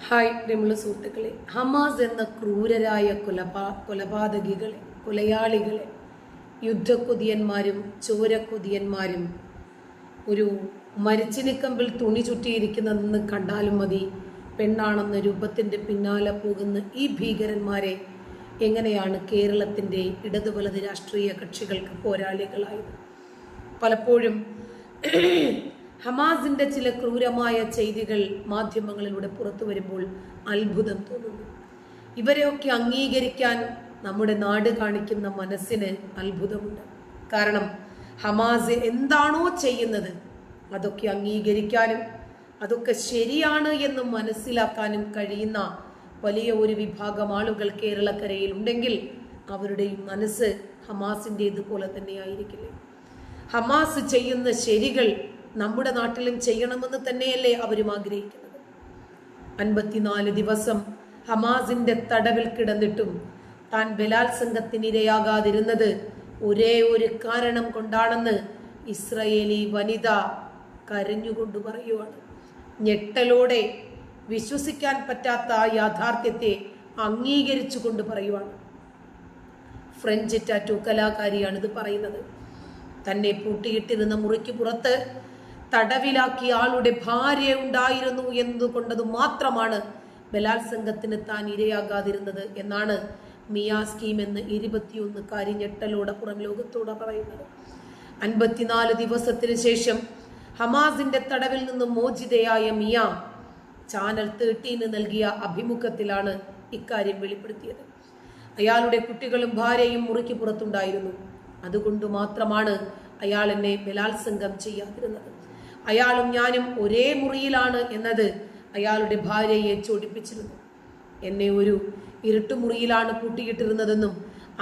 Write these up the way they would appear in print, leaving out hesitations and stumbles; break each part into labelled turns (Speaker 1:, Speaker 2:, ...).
Speaker 1: Hi പ്രിയമുള്ള സുഹൃത്തുക്കളെ, Hamas എന്ന ക്രൂരരായ കൊലപാതകികളെ, കൊലയാളികളെ, യുദ്ധക്കൊതിയന്മാരും ചോരക്കൊതിയന്മാരും ഒരു മരിച്ചിനിക്കമ്പിൽ തുണി ചുറ്റിയിരിക്കുന്നതെന്ന് കണ്ടാലും മതി, പെണ്ണാണെന്ന രൂപത്തിൻ്റെ പിന്നാലെ പോകുന്ന ഈ ഭീകരന്മാരെ എങ്ങനെയാണ് കേരളത്തിൻ്റെ ഇടതു വലത് രാഷ്ട്രീയ കക്ഷികൾക്ക് പോരാളികളായത്? പലപ്പോഴും ഹമാസിന്റെ ചില ക്രൂരമായ ചെയ്തികൾ മാധ്യമങ്ങളിലൂടെ പുറത്തു വരുമ്പോൾ അത്ഭുതം തോന്നുന്നു. ഇവരെയൊക്കെ അംഗീകരിക്കാൻ നമ്മുടെ നാട് കാണിക്കുന്ന മനസ്സിന് അത്ഭുതമുണ്ട്. കാരണം ഹമാസ് എന്താണോ ചെയ്യുന്നത് അതൊക്കെ അംഗീകരിക്കാനും അതൊക്കെ ശരിയാണ് എന്ന് മനസ്സിലാക്കാനും കഴിയുന്ന വലിയ ഒരു വിഭാഗം ആളുകൾ കേരളക്കരയിൽ ഉണ്ടെങ്കിൽ അവരുടെയും മനസ്സ് ഹമാസിൻ്റെതുപോലെ തന്നെയായിരിക്കില്ലേ? ഹമാസ് ചെയ്യുന്ന ശരികൾ നമ്മുടെ നാട്ടിലും ചെയ്യണമെന്ന് തന്നെയല്ലേ അവരും ആഗ്രഹിക്കുന്നത്? 54 ദിവസം ഹമാസിന്റെ തടവിൽ കിടന്നിട്ടും താൻ ബലാത്സംഗത്തിനിരയാകാതിരുന്നത് ഒരേ ഒരു കാരണം കൊണ്ടാണെന്ന് ഇസ്രായേലി വനിത കരഞ്ഞുകൊണ്ട് പറയുവാണ്. ഞെട്ടലോടെ വിശ്വസിക്കാൻ പറ്റാത്ത ആ യാഥാർത്ഥ്യത്തെ അംഗീകരിച്ചുകൊണ്ട് പറയുവാണ്. ഫ്രഞ്ച് ടാറ്റു കലാകാരിയാണിത് പറയുന്നത്. തന്നെ പൂട്ടിയിട്ടിരുന്ന മുറിക്ക് പുറത്ത് തടവിലാക്കിയ ആളുടെ ഭാര്യ ഉണ്ടായിരുന്നു എന്നതുകൊണ്ടത് മാത്രമാണ് ബലാത്സംഗത്തിന് താൻ ഇരയാകാതിരുന്നത് എന്നാണ് മിയ സ്കീം എന്ന് 21 ഞെട്ടലോടെ പുറം ലോകത്തോടെ പറയുന്നത്. 54 ദിവസത്തിന് ശേഷം ഹമാസിന്റെ തടവിൽ നിന്ന് മോചിതയായ മിയ ചാനൽ 13 നൽകിയ അഭിമുഖത്തിലാണ് ഇക്കാര്യം വെളിപ്പെടുത്തിയത്. അയാളുടെ കുട്ടികളും ഭാര്യയും മുറിക്ക് പുറത്തുണ്ടായിരുന്നു. അതുകൊണ്ട് മാത്രമാണ് അയാൾ എന്നെ ബലാത്സംഗം ചെയ്യാതിരുന്നത്. അയാളും ഞാനും ഒരേ മുറിയിലാണ് എന്നത് അയാളുടെ ഭാര്യയെ ചോദിപ്പിച്ചിരുന്നു. എന്നെ ഒരു ഇരുട്ടുമുറിയിലാണ് പൂട്ടിയിട്ടിരുന്നതെന്നും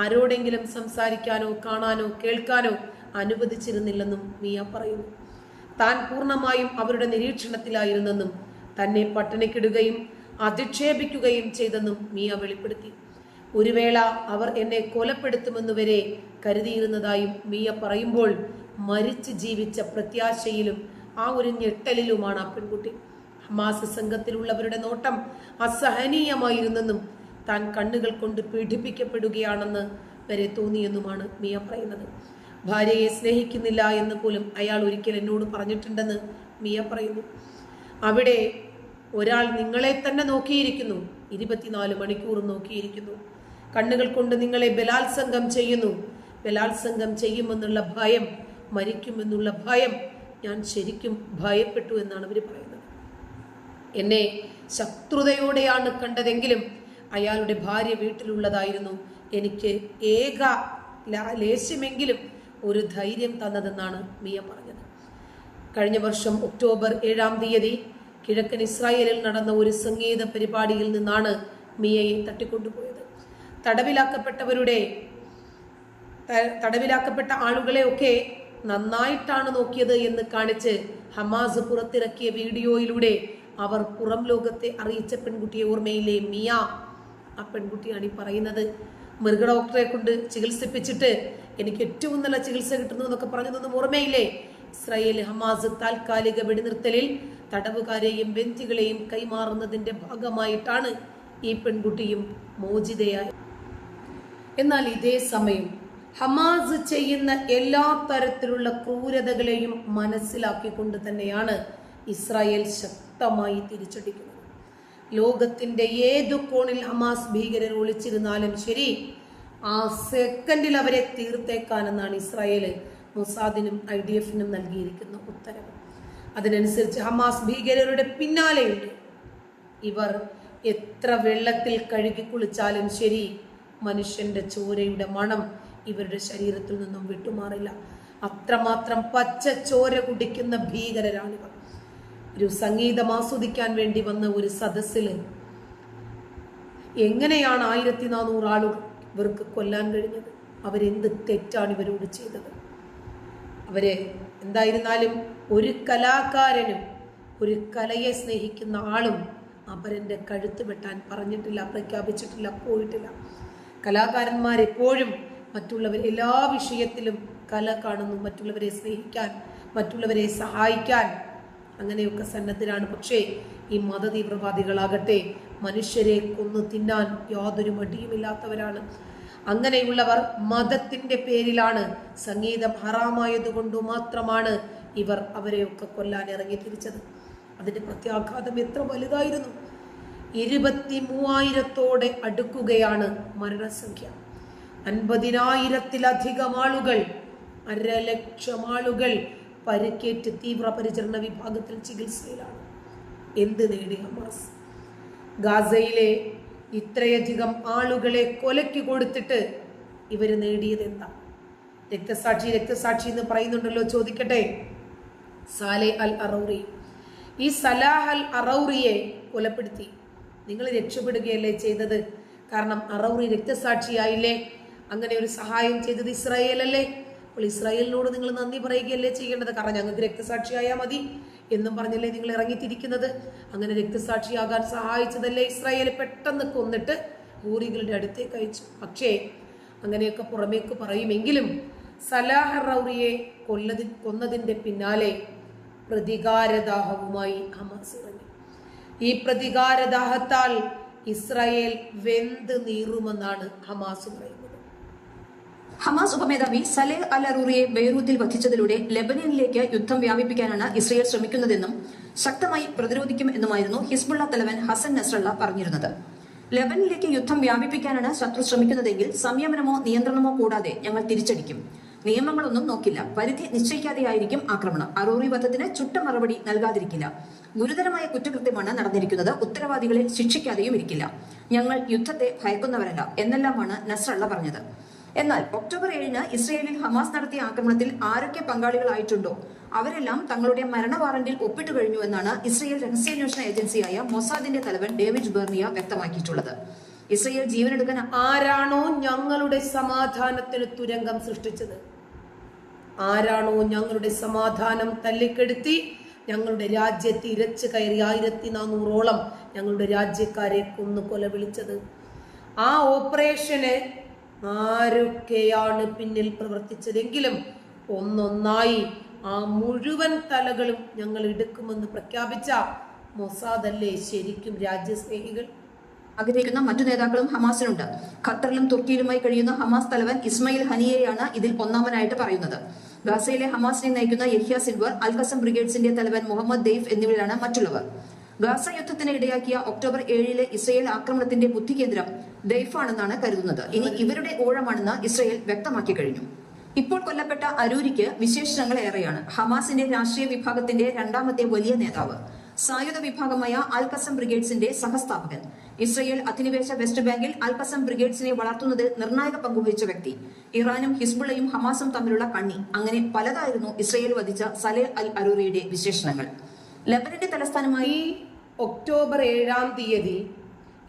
Speaker 1: ആരോടെങ്കിലും സംസാരിക്കാനോ കാണാനോ കേൾക്കാനോ അനുവദിച്ചിരുന്നില്ലെന്നും മിയ പറയുന്നു. താൻ പൂർണ്ണമായും അവരുടെ നിരീക്ഷണത്തിലായിരുന്നെന്നും തന്നെ പട്ടിണിക്കിടുകയും അധിക്ഷേപിക്കുകയും ചെയ്തെന്നും മിയ വെളിപ്പെടുത്തി. ഒരു വേള അവർ എന്നെ കൊലപ്പെടുത്തുമെന്ന് വരെ കരുതിയിരുന്നതായും മിയ പറയുമ്പോൾ മരിച്ചു ജീവിച്ച പ്രത്യാശയിലും ആ ഒരു ഞെട്ടലിലുമാണ് ആ പെൺകുട്ടി. ഹമാസ് സംഘത്തിലുള്ളവരുടെ നോട്ടം അസഹനീയമായിരുന്നെന്നും താൻ കണ്ണുകൾ കൊണ്ട് പീഡിപ്പിക്കപ്പെടുകയാണെന്ന് വരെ തോന്നിയെന്നുമാണ് മിയ പറയുന്നത്. ഭാര്യയെ സ്നേഹിക്കുന്നില്ല എന്ന് പോലും അയാൾ ഒരിക്കൽ എന്നോട് പറഞ്ഞിട്ടുണ്ടെന്ന് മിയ പറയുന്നു. അവിടെ ഒരാൾ നിങ്ങളെ തന്നെ നോക്കിയിരിക്കുന്നു, 24 മണിക്കൂറും നോക്കിയിരിക്കുന്നു, കണ്ണുകൾ കൊണ്ട് നിങ്ങളെ ബലാത്സംഗം ചെയ്യുന്നു. ബലാത്സംഗം ചെയ്യുമെന്നുള്ള ഭയം, മരിക്കുമെന്നുള്ള ഭയം, ഞാൻ ശരിക്കും ഭയപ്പെട്ടു എന്നാണ് അവർ പറയുന്നത്. എന്നെ ശത്രുതയോടെയാണ് കണ്ടതെങ്കിലും അയാളുടെ ഭാര്യ വീട്ടിലുള്ളതായിരുന്നു എനിക്ക് ഏക ലേശമെങ്കിലും ഒരു ധൈര്യം തന്നതെന്നാണ് മിയ പറഞ്ഞത്. കഴിഞ്ഞ വർഷം ഒക്ടോബർ 7 കിഴക്കൻ ഇസ്രായേലിൽ നടന്ന ഒരു സംഗീത പരിപാടിയിൽ നിന്നാണ് മിയയെ തട്ടിക്കൊണ്ടുപോയത്. തടവിലാക്കപ്പെട്ട ആളുകളെ ഒക്കെ നന്നായിട്ടാണ് നോക്കിയത് എന്ന് കാണിച്ച് ഹമാസ് പുറത്തിറക്കിയ വീഡിയോയിലൂടെ അവർ പുറം ലോകത്തെ അറിയിച്ച പെൺകുട്ടിയെ ഓർമ്മയില്ലേ? മിയ, ആ പെൺകുട്ടിയാണ് ഈ പറയുന്നത്. മൃഗ ഡോക്ടറെ കൊണ്ട് ചികിത്സിപ്പിച്ചിട്ട് എനിക്ക് ഏറ്റവും നല്ല ചികിത്സ കിട്ടുന്നു എന്നൊക്കെ പറഞ്ഞതൊന്നും ഓർമ്മയില്ലേ? ഇസ്രായേൽ ഹമാസ് താൽക്കാലിക വെടിനിർത്തലിൽ തടവുകാരെയും ബന്ദികളെയും കൈമാറുന്നതിന്റെ ഭാഗമായിട്ടാണ് ഈ പെൺകുട്ടിയും മോചിതയായി. എന്നാൽ ഇതേ സമയം ഹമാസ് ചെയ്യുന്ന എല്ലാ തരത്തിലുള്ള ക്രൂരതകളെയും മനസ്സിലാക്കിക്കൊണ്ട് തന്നെയാണ് ഇസ്രായേൽ ശക്തമായി തിരിച്ചടിക്കുന്നത്. ലോകത്തിന്റെ ഏതു കോണിൽ ഹമാസ് ഭീകരർ ഒളിച്ചിരുന്നാലും ശരി, ആ സെക്കൻഡിൽ അവരെ തീർത്തേക്കാനെന്നാണ് ഇസ്രായേൽ മൊസാദിനും IDF-നും നൽകിയിരിക്കുന്ന ഉത്തരവ്. അതിനനുസരിച്ച് ഹമാസ് ഭീകരരുടെ പിന്നാലെയുണ്ട്. ഇവർ എത്ര വെള്ളത്തിൽ കഴുകി കുളിച്ചാലും ശരി, മനുഷ്യന്റെ ചോരയുടെ മണം ഇവരുടെ ശരീരത്തിൽ നിന്നും വിട്ടുമാറില്ല. അത്രമാത്രം പച്ച ചോര കുടിക്കുന്ന ഭീകരരാണിവർ. ഒരു സംഗീതം ആസ്വദിക്കാൻ വേണ്ടി വന്ന ഒരു സദസ്സിൽ എങ്ങനെയാണ് 1400 ആളുകൾ ഇവർക്ക് കൊല്ലാൻ കഴിഞ്ഞത്? അവരെന്ത് തെറ്റാണ് ഇവരോട് ചെയ്തത്? അവര് എന്തായിരുന്നാലും ഒരു കലാകാരനും ഒരു കലയെ സ്നേഹിക്കുന്ന ആളും അപരന്റെ കഴുത്ത് വെട്ടാൻ പറഞ്ഞിട്ടില്ല, പ്രഖ്യാപിച്ചിട്ടില്ല, പോയിട്ടില്ല. കലാകാരന്മാരെപ്പോഴും എല്ലാ വിഷയത്തിലും കല കാണുന്നു, മറ്റുള്ളവരെ സ്നേഹിക്കാൻ, മറ്റുള്ളവരെ സഹായിക്കാൻ, അങ്ങനെയൊക്കെ സന്നദ്ധരാണ്. പക്ഷേ ഈ മതതീവ്രവാദികളാകട്ടെ മനുഷ്യരെ കൊന്നു തിന്നാൻ യാതൊരു മടിയുമില്ലാത്തവരാണ്. അങ്ങനെയുള്ളവർ മതത്തിന്റെ പേരിലാണ്, സംഗീതം ഹറാമായതുകൊണ്ടു മാത്രമാണ് ഇവർ അവരെയൊക്കെ കൊല്ലാൻ ഇറങ്ങി തിരിച്ചത്. അതിന്റെ പ്രത്യാഘാതം എത്ര വലുതായിരുന്നു. 23,000-ഓടെ അടുക്കുകയാണ് മരണസംഖ്യ. 50,000-ലധികം ആളുകൾ, 1,50,000 ആളുകൾ പരിക്കേറ്റ് തീവ്രപരിചരണ വിഭാഗത്തിൽ ചികിത്സയിലാണ്. എന്ത് നേടി ഹമാസ്? ഗാസയിലെ ഇത്രയധികം ആളുകളെ കൊലയ്ക്ക് കൊടുത്തിട്ട് ഇവര് നേടിയത് എന്താ? രക്തസാക്ഷി രക്തസാക്ഷി എന്ന് പറയുന്നുണ്ടല്ലോ. ചോദിക്കട്ടെ, സാലെ അൽ അറൗറി, ഈ സലാഹ് അൽ അറൗറിയെ കൊലപ്പെടുത്തി. നിങ്ങൾ രക്ഷപ്പെടുകയല്ലേ ചെയ്തത്? കാരണം അറൗറി രക്തസാക്ഷിയായില്ലേ? അങ്ങനെ ഒരു സഹായം ചെയ്തത് ഇസ്രായേൽ അല്ലേ? അപ്പോൾ ഇസ്രായേലിനോട് നിങ്ങൾ നന്ദി പറയുകയല്ലേ ചെയ്യേണ്ടത്? കാരണം ഞങ്ങൾക്ക് രക്തസാക്ഷിയായാൽ മതി എന്നും പറഞ്ഞല്ലേ നിങ്ങൾ ഇറങ്ങിത്തിരിക്കുന്നത്? അങ്ങനെ രക്തസാക്ഷിയാകാൻ സഹായിച്ചതല്ലേ ഇസ്രായേൽ? പെട്ടെന്ന് കൊന്നിട്ട് ഹൂറികളുടെ അടുത്തേക്ക് അയച്ചു. പക്ഷേ അങ്ങനെയൊക്കെ പുറമേക്ക് പറയുമെങ്കിലും സലാഹ് റൗറിയെ കൊന്നതിന്റെ പിന്നാലെ പ്രതികാരദാഹവുമായി ഹമാസ് ഇറങ്ങി. ഈ പ്രതികാരദാഹത്താൽ ഇസ്രായേൽ വെന്ത് നീറുമെന്നാണ് ഹമാസ് പറയുന്നത്.
Speaker 2: ഹമാസ് ഉപമേധാവി സലേഹ് അൽ അറൂറിയെ ബെയ്റൂത്തിൽ വധിച്ചതിലൂടെ ലെബനനിലേക്ക് യുദ്ധം വ്യാപിപ്പിക്കാനാണ് ഇസ്രായേൽ ശ്രമിക്കുന്നതെന്നും ശക്തമായി പ്രതിരോധിക്കും എന്നുമായിരുന്നു ഹിസ്ബുള്ള തലവൻ ഹസൻ നസ്രള്ള പറഞ്ഞിരുന്നത്. ലെബനനിലേക്ക് യുദ്ധം വ്യാപിപ്പിക്കാനാണ് ശത്രു ശ്രമിക്കുന്നതെങ്കിൽ സംയമനമോ നിയന്ത്രണമോ കൂടാതെ ഞങ്ങൾ തിരിച്ചടിക്കും. നിയമങ്ങളൊന്നും നോക്കില്ല, പരിധി നിശ്ചയിക്കാതെയായിരിക്കും ആക്രമണം. അറൂറി വധത്തിന് ചുട്ട മറുപടി നൽകാതിരിക്കില്ല. ഗുരുതരമായ കുറ്റകൃത്യമാണ് നടന്നിരിക്കുന്നത്, ഉത്തരവാദികളെ ശിക്ഷിക്കാതെയും ഇരിക്കില്ല. ഞങ്ങൾ യുദ്ധത്തെ ഭയക്കുന്നവരല്ല എന്നെല്ലാമാണ് നസ്രള്ള പറഞ്ഞത്. എന്നാൽ ഒക്ടോബർ 7-ന് ഇസ്രയേലിൽ ഹമാസ് നടത്തിയ ആക്രമണത്തിൽ ആരൊക്കെ പങ്കാളികളായിട്ടുണ്ടോ അവരെല്ലാം തങ്ങളുടെ മരണ വാറന്റിൽ ഒപ്പിട്ടു കഴിഞ്ഞു എന്നാണ് ഇസ്രയേൽ രഹസ്യാന്വേഷണ ഏജൻസിയായ മൊസാദിന്റെ തലവൻ ഡേവിഡ് ബെർണിയ വ്യക്തമാക്കിയിട്ടുള്ളത്. ഇസ്രയേൽ ജീവനെടുക്കാൻ
Speaker 1: ആരാണോ ഞങ്ങളുടെ സമാധാനത്തിന് തുരങ്കം സൃഷ്ടിച്ചത്, ആരാണോ ഞങ്ങളുടെ സമാധാനം തല്ലിക്കെടുത്തി ഞങ്ങളുടെ രാജ്യത്ത് ഇരച്ചു കയറി 1400-ഓളം ഞങ്ങളുടെ രാജ്യക്കാരെ കൊന്നു കൊല വിളിച്ചത്, ആ ഓപ്പറേഷന് ആരൊക്കെയാണ് പിന്നിൽ പ്രവർത്തിച്ചതെങ്കിലും ഒന്നൊന്നായി ആ മുഴുവൻ തലകളും ഞങ്ങൾ എടുക്കുമെന്ന് പ്രഖ്യാപിച്ച മൊസാദല്ലേ ശരിക്കും രാജ്യസ്നേഹികൾ?
Speaker 2: ആഗ്രഹിക്കുന്ന മറ്റു നേതാക്കളും ഹമാസിനുണ്ട്. ഖത്തറിലും തുർക്കിയിലുമായി കഴിയുന്ന ഹമാസ് തലവൻ ഇസ്മയിൽ ഹനിയെയാണ് ഇതിൽ ഒന്നാമനായിട്ട് പറയുന്നത്. ഗാസയിലെ ഹമാസിനെ നയിക്കുന്ന യഹ്യ സിൻവർ, അൽ ഖസം ബ്രിഗേഡ്സിന്റെ തലവൻ മുഹമ്മദ് ദെയ്ഫ് എന്നിവരാണ് മറ്റുള്ളവർ. ഗാസ യുദ്ധത്തിന് ഇടയാക്കിയ ഒക്ടോബർ 7-ലെ ഇസ്രയേൽ ആക്രമണത്തിന്റെ ബുദ്ധികേന്ദ്രം ദെയ്ഫാണെന്നാണ് കരുതുന്നത്. ഇനി ഇവരുടെ ഊഴമാണെന്ന് ഇസ്രയേൽ വ്യക്തമാക്കി കഴിഞ്ഞു. ഇപ്പോൾ കൊല്ലപ്പെട്ട അരൂരിക്ക് വിശേഷണങ്ങൾ ഏറെയാണ്. ഹമാസിന്റെ രാഷ്ട്രീയ വിഭാഗത്തിന്റെ രണ്ടാമത്തെ വലിയ നേതാവ്, സായുധ വിഭാഗമായ അൽ ഖസം ബ്രിഗേഡ്സിന്റെ സഹസ്ഥാപകൻ, ഇസ്രയേൽ അധിനിവേശ വെസ്റ്റ് ബാങ്കിൽ അൽ ഖസം ബ്രിഗേഡ്സിനെ വളർത്തുന്നതിൽ നിർണായക പങ്കുവഹിച്ച വ്യക്തി, ഇറാനും ഹിസ്ബുള്ളയും ഹമാസും തമ്മിലുള്ള കണ്ണി, അങ്ങനെ പലതായിരുന്നു ഇസ്രയേൽ വധിച്ച സലേഹ് അൽ അറൂറിയുടെ വിശേഷണങ്ങൾ. ലെബനന്റെ തലസ്ഥാനമായി
Speaker 1: ഒക്ടോബർ 7-ാം തീയതി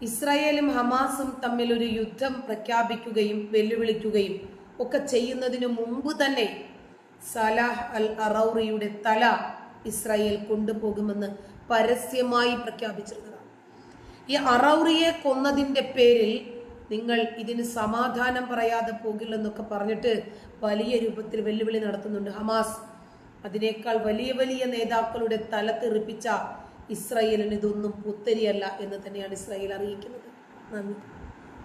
Speaker 1: ഇസ്രായേലും ഹമാസും തമ്മിൽ ഒരു യുദ്ധം പ്രഖ്യാപിക്കുകയും വെല്ലുവിളിക്കുകയും ഒക്കെ ചെയ്യുന്നതിന് മുമ്പ് തന്നെ സലാഹ് അൽ അറൗറിയുടെ തല ഇസ്രായേൽ കൊണ്ടുപോകുമെന്ന് പരസ്യമായി പ്രഖ്യാപിച്ചിരുന്നതാണ്. ഈ അറൗറിയെ കൊന്നതിന്റെ പേരിൽ നിങ്ങൾ ഇതിന് സമാധാനം പറയാതെ പോകില്ലെന്നൊക്കെ പറഞ്ഞിട്ട് വലിയ രൂപത്തിൽ വെല്ലുവിളി നടത്തുന്നുണ്ട് ഹമാസ്. അതിനേക്കാൾ വലിയ വലിയ നേതാക്കളുടെ തല തെറിപ്പിച്ച ഇസ്രായേലിന് ഇതൊന്നും പുത്തരിയല്ല എന്ന് തന്നെയാണ് ഇസ്രായേൽ അറിയിക്കുന്നത്. നന്ദി.